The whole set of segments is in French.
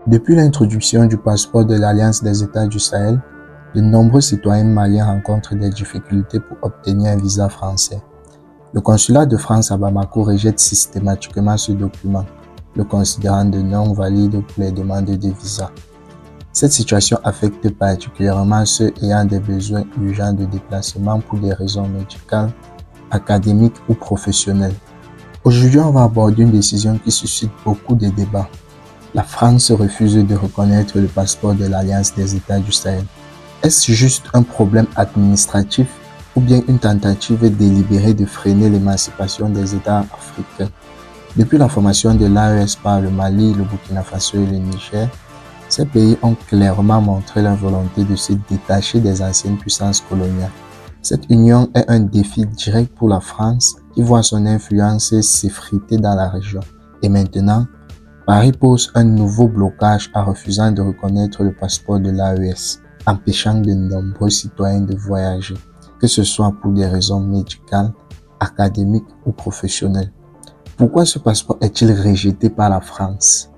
Depuis l'introduction du passeport de l'Alliance des États du Sahel, de nombreux citoyens maliens rencontrent des difficultés pour obtenir un visa français. Le consulat de France à Bamako rejette systématiquement ce document, le considérant de non valide pour les demandes de visa. Cette situation affecte particulièrement ceux ayant des besoins urgents de déplacement pour des raisons médicales, académiques ou professionnelles. Aujourd'hui, on va aborder une décision qui suscite beaucoup de débats. La France refuse de reconnaître le passeport de l'Alliance des États du Sahel. Est-ce juste un problème administratif ou bien une tentative délibérée de freiner l'émancipation des États africains? Depuis la formation de l'AES par le Mali, le Burkina Faso et le Niger, ces pays ont clairement montré leur volonté de se détacher des anciennes puissances coloniales. Cette union est un défi direct pour la France qui voit son influence s'effriter dans la région. Et maintenant, Paris pose un nouveau blocage en refusant de reconnaître le passeport de l'AES, empêchant de nombreux citoyens de voyager, que ce soit pour des raisons médicales, académiques ou professionnelles. Pourquoi ce passeport est-il rejeté par la France?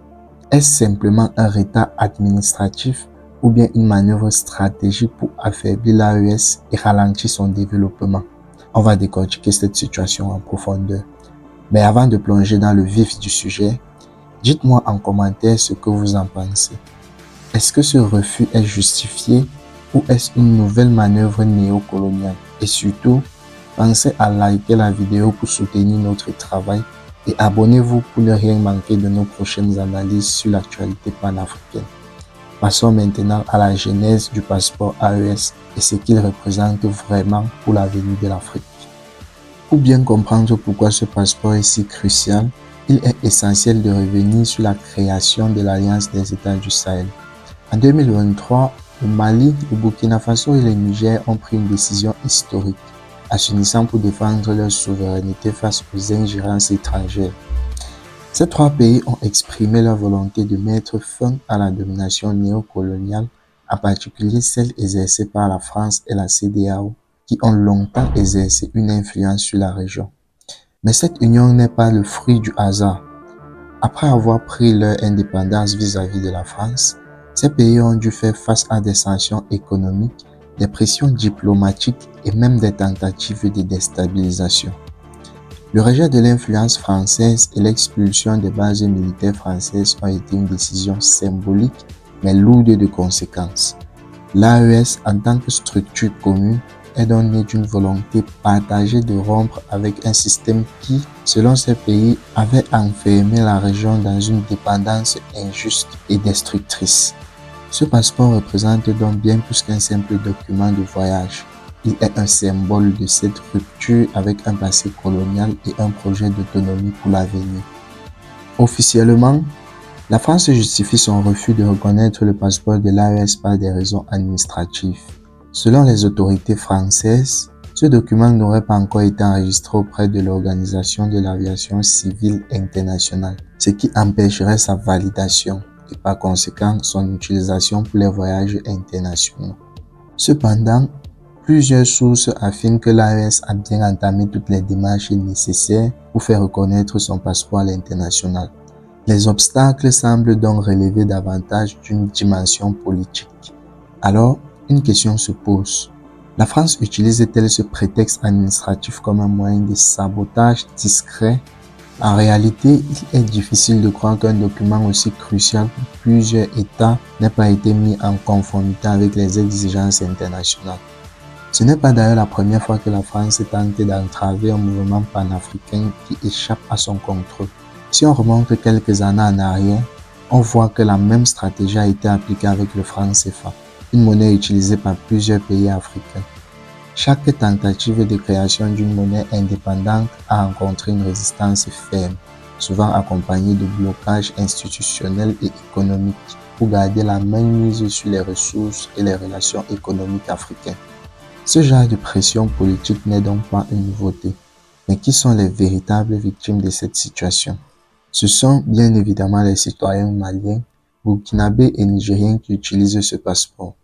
Est-ce simplement un retard administratif ou bien une manœuvre stratégique pour affaiblir l'AES et ralentir son développement? On va décortiquer cette situation en profondeur. Mais avant de plonger dans le vif du sujet, dites-moi en commentaire ce que vous en pensez. Est-ce que ce refus est justifié ou est-ce une nouvelle manœuvre néocoloniale? Et surtout, pensez à liker la vidéo pour soutenir notre travail et abonnez-vous pour ne rien manquer de nos prochaines analyses sur l'actualité panafricaine. Passons maintenant à la genèse du passeport AES et ce qu'il représente vraiment pour l'avenir de l'Afrique. Pour bien comprendre pourquoi ce passeport est si crucial, il est essentiel de revenir sur la création de l'Alliance des États du Sahel. En 2023, le Mali, le Burkina Faso et le Niger ont pris une décision historique, s'unissant pour défendre leur souveraineté face aux ingérences étrangères. Ces trois pays ont exprimé leur volonté de mettre fin à la domination néocoloniale, en particulier celle exercée par la France et la CEDEAO, qui ont longtemps exercé une influence sur la région. Mais cette union n'est pas le fruit du hasard. Après avoir pris leur indépendance vis-à-vis de la France, ces pays ont dû faire face à des sanctions économiques, des pressions diplomatiques et même des tentatives de déstabilisation. Le rejet de l'influence française et l'expulsion des bases militaires françaises ont été une décision symbolique mais lourde de conséquences. L'AES, en tant que structure commune, est donc née d'une volonté partagée de rompre avec un système qui, selon ces pays, avait enfermé la région dans une dépendance injuste et destructrice. Ce passeport représente donc bien plus qu'un simple document de voyage. Il est un symbole de cette rupture avec un passé colonial et un projet d'autonomie pour l'avenir. Officiellement, la France justifie son refus de reconnaître le passeport de l'AES par des raisons administratives. Selon les autorités françaises, ce document n'aurait pas encore été enregistré auprès de l'Organisation de l'aviation civile internationale, ce qui empêcherait sa validation et par conséquent son utilisation pour les voyages internationaux. Cependant, plusieurs sources affirment que l'AES a bien entamé toutes les démarches nécessaires pour faire reconnaître son passeport à l'international. Les obstacles semblent donc relever davantage d'une dimension politique. Alors, une question se pose. La France utilise-t-elle ce prétexte administratif comme un moyen de sabotage discret? En réalité, il est difficile de croire qu'un document aussi crucial pour plusieurs États n'ait pas été mis en conformité avec les exigences internationales. Ce n'est pas d'ailleurs la première fois que la France tente d'entraver un mouvement panafricain qui échappe à son contrôle. Si on remonte quelques années en arrière, on voit que la même stratégie a été appliquée avec le franc CFA, une monnaie utilisée par plusieurs pays africains. Chaque tentative de création d'une monnaie indépendante a rencontré une résistance ferme, souvent accompagnée de blocages institutionnels et économiques pour garder la main mise sur les ressources et les relations économiques africaines. Ce genre de pression politique n'est donc pas une nouveauté, mais qui sont les véritables victimes de cette situation? Ce sont bien évidemment les citoyens maliens, burkinabés et nigériens qui utilisent ce passeport.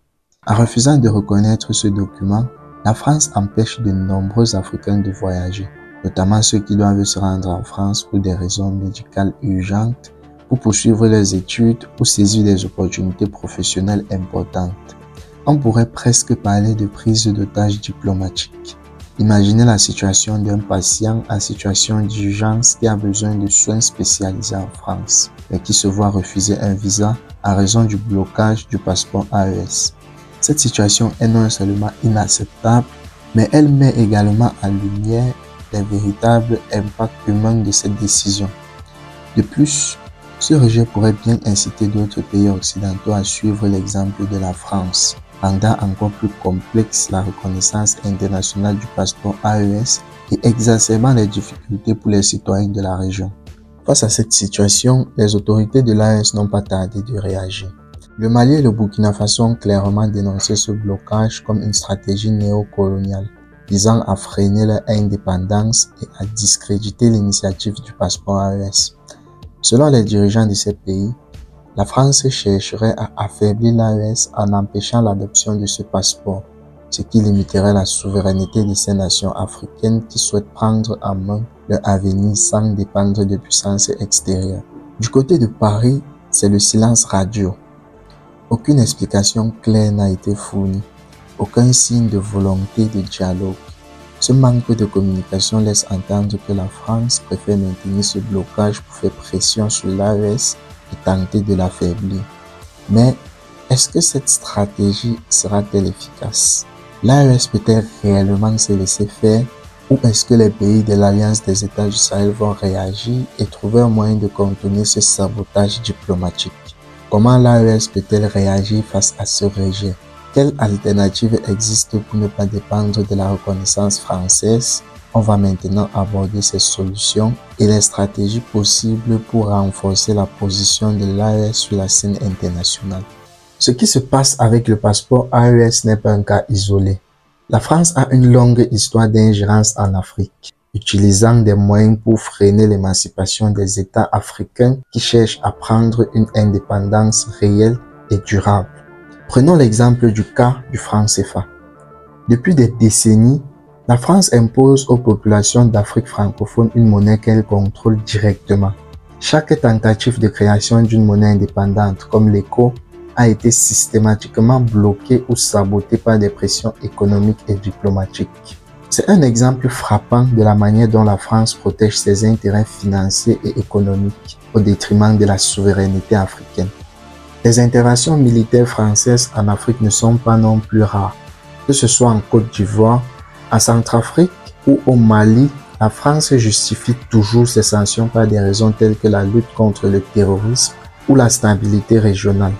En refusant de reconnaître ce document, la France empêche de nombreux Africains de voyager, notamment ceux qui doivent se rendre en France pour des raisons médicales urgentes pour poursuivre leurs études ou saisir des opportunités professionnelles importantes. On pourrait presque parler de prise d'otage diplomatique. Imaginez la situation d'un patient en situation d'urgence qui a besoin de soins spécialisés en France, mais qui se voit refuser un visa à raison du blocage du passeport AES. Cette situation est non seulement inacceptable, mais elle met également en lumière les véritables impacts humains de cette décision. De plus, ce rejet pourrait bien inciter d'autres pays occidentaux à suivre l'exemple de la France, rendant encore plus complexe la reconnaissance internationale du passeport AES et exacerbant les difficultés pour les citoyens de la région. Face à cette situation, les autorités de l'AES n'ont pas tardé de réagir. Le Mali et le Burkina Faso ont clairement dénoncé ce blocage comme une stratégie néocoloniale, visant à freiner leur indépendance et à discréditer l'initiative du passeport AES. Selon les dirigeants de ces pays, la France chercherait à affaiblir l'AES en empêchant l'adoption de ce passeport, ce qui limiterait la souveraineté de ces nations africaines qui souhaitent prendre en main leur avenir sans dépendre de puissances extérieures. Du côté de Paris, c'est le silence radio. Aucune explication claire n'a été fournie, aucun signe de volonté de dialogue. Ce manque de communication laisse entendre que la France préfère maintenir ce blocage pour faire pression sur l'AES et tenter de l'affaiblir. Mais est-ce que cette stratégie sera-t-elle efficace? L'AES peut-elle réellement se laisser faire ou est-ce que les pays de l'Alliance des États du Sahel vont réagir et trouver un moyen de contenir ce sabotage diplomatique? Comment l'AES peut-elle réagir face à ce rejet? Quelle alternative existe pour ne pas dépendre de la reconnaissance française? On va maintenant aborder ces solutions et les stratégies possibles pour renforcer la position de l'AES sur la scène internationale. Ce qui se passe avec le passeport AES n'est pas un cas isolé. La France a une longue histoire d'ingérence en Afrique, utilisant des moyens pour freiner l'émancipation des États africains qui cherchent à prendre une indépendance réelle et durable. Prenons l'exemple du cas du franc CFA. Depuis des décennies, la France impose aux populations d'Afrique francophone une monnaie qu'elle contrôle directement. Chaque tentative de création d'une monnaie indépendante comme l'ECO a été systématiquement bloquée ou sabotée par des pressions économiques et diplomatiques. C'est un exemple frappant de la manière dont la France protège ses intérêts financiers et économiques au détriment de la souveraineté africaine. Les interventions militaires françaises en Afrique ne sont pas non plus rares. Que ce soit en Côte d'Ivoire, en Centrafrique ou au Mali, la France justifie toujours ses sanctions par des raisons telles que la lutte contre le terrorisme ou la stabilité régionale.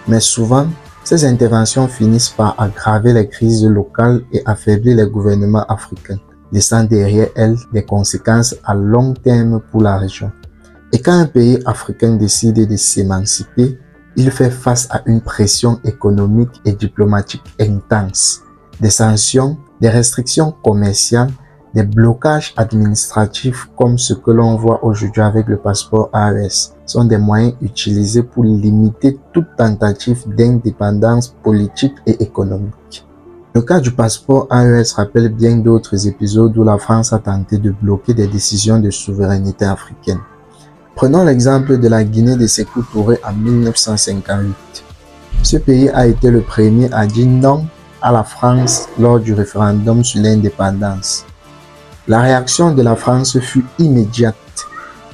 Mais souvent, ces interventions finissent par aggraver les crises locales et affaiblir les gouvernements africains, laissant derrière elles des conséquences à long terme pour la région. Et quand un pays africain décide de s'émanciper, il fait face à une pression économique et diplomatique intense, des sanctions, des restrictions commerciales, des blocages administratifs comme ce que l'on voit aujourd'hui avec le passeport AES sont des moyens utilisés pour limiter toute tentative d'indépendance politique et économique. Le cas du passeport AES rappelle bien d'autres épisodes où la France a tenté de bloquer des décisions de souveraineté africaine. Prenons l'exemple de la Guinée de Sékou Touré en 1958. Ce pays a été le premier à dire non à la France lors du référendum sur l'indépendance. La réaction de la France fut immédiate.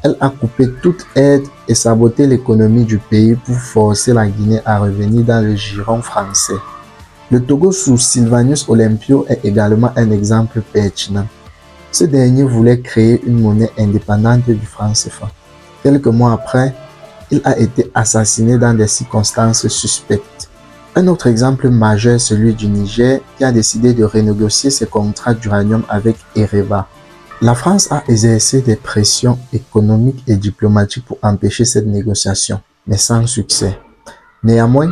Elle a coupé toute aide et saboté l'économie du pays pour forcer la Guinée à revenir dans le giron français. Le Togo sous Sylvanus Olympio est également un exemple pertinent. Ce dernier voulait créer une monnaie indépendante du franc CFA. Quelques mois après, il a été assassiné dans des circonstances suspectes. Un autre exemple majeur est celui du Niger qui a décidé de renégocier ses contrats d'uranium avec Ereva. La France a exercé des pressions économiques et diplomatiques pour empêcher cette négociation, mais sans succès. Néanmoins,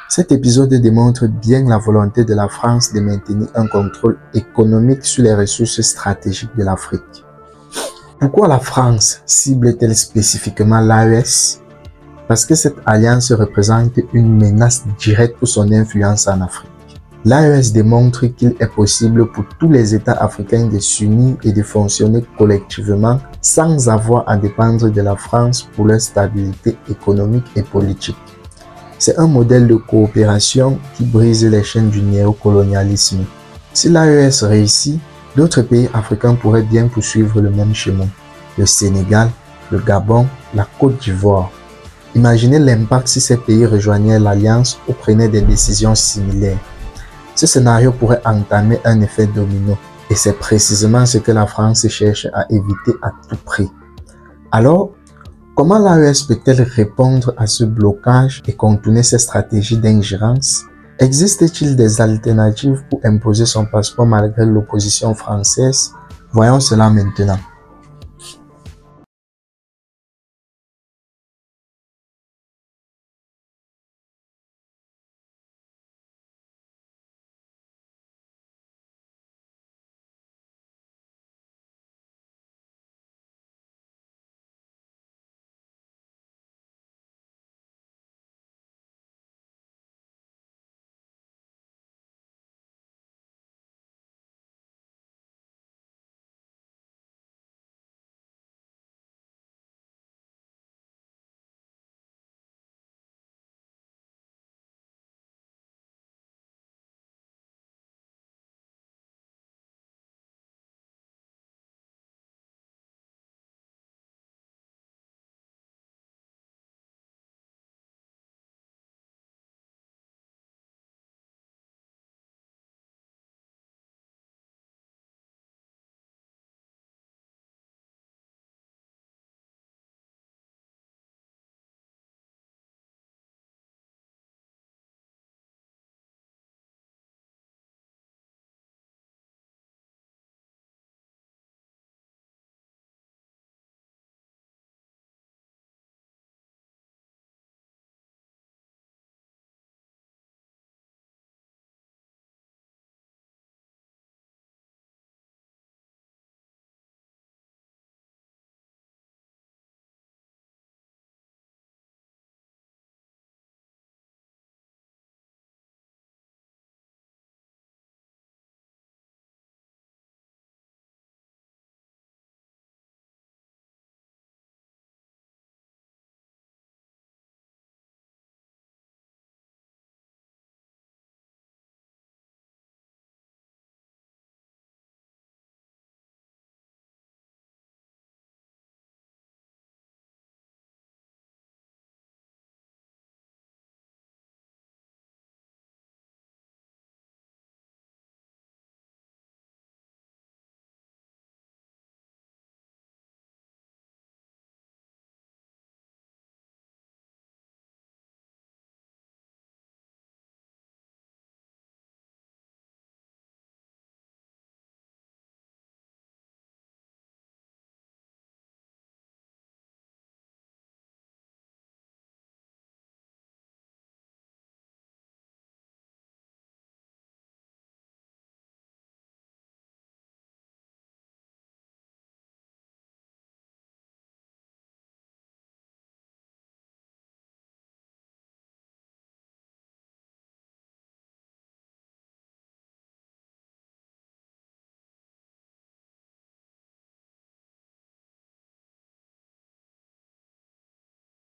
cet épisode démontre bien la volonté de la France de maintenir un contrôle économique sur les ressources stratégiques de l'Afrique. Pourquoi la France cible-t-elle spécifiquement l'AES? Parce que cette alliance représente une menace directe pour son influence en Afrique. L'AES démontre qu'il est possible pour tous les États africains de s'unir et de fonctionner collectivement sans avoir à dépendre de la France pour leur stabilité économique et politique. C'est un modèle de coopération qui brise les chaînes du néocolonialisme. Si l'AES réussit, d'autres pays africains pourraient bien poursuivre le même chemin. Le Sénégal, le Gabon, la Côte d'Ivoire. Imaginez l'impact si ces pays rejoignaient l'Alliance ou prenaient des décisions similaires. Ce scénario pourrait entamer un effet domino et c'est précisément ce que la France cherche à éviter à tout prix. Alors, comment l'AES peut-elle répondre à ce blocage et contourner ces stratégies d'ingérence? Existe-t-il des alternatives pour imposer son passeport malgré l'opposition française? Voyons cela maintenant.